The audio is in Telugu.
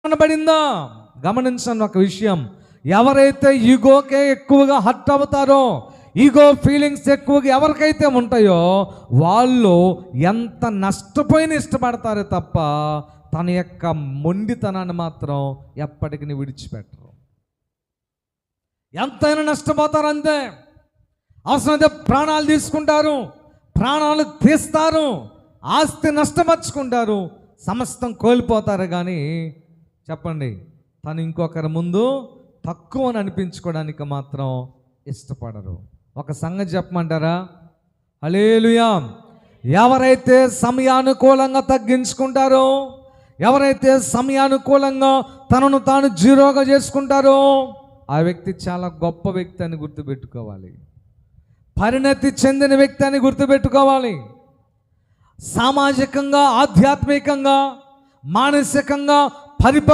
అనబడిందా? గమనించండి ఒక విషయం, ఎవరైతే ఈగోకే ఎక్కువగా హర్ట్ అవుతారో, ఈగో ఫీలింగ్స్ ఎక్కువగా ఎవరికైతే ఉంటాయో వాళ్ళు ఎంత నష్టపోయిన ఇష్టపడతారో తప్ప తన యొక్క మొండితనాన్ని మాత్రం ఎప్పటికీ విడిచిపెట్టరు. ఎంతైనా నష్టపోతారు అంతే. అవసరమైతే ప్రాణాలు తీసుకుంటారు, ప్రాణాలు తీస్తారు, ఆస్తి నష్టపరుచుకుంటారు, సమస్తం కోల్పోతారు. కానీ చెప్పండి, తను ఇంకొకరి ముందు తక్కువ అని అనిపించుకోవడానికి మాత్రం ఇష్టపడరు. ఒక సంగతి చెప్పమంటారా? హల్లెలూయా. ఎవరైతే సమయానుకూలంగా తగ్గించుకుంటారో, ఎవరైతే సమయానుకూలంగా తనను తాను జీరోగా చేసుకుంటారో ఆ వ్యక్తి చాలా గొప్ప వ్యక్తి అని గుర్తుపెట్టుకోవాలి. పరిణతి చెందిన వ్యక్తి అని గుర్తుపెట్టుకోవాలి. సామాజికంగా, ఆధ్యాత్మికంగా, మానసికంగా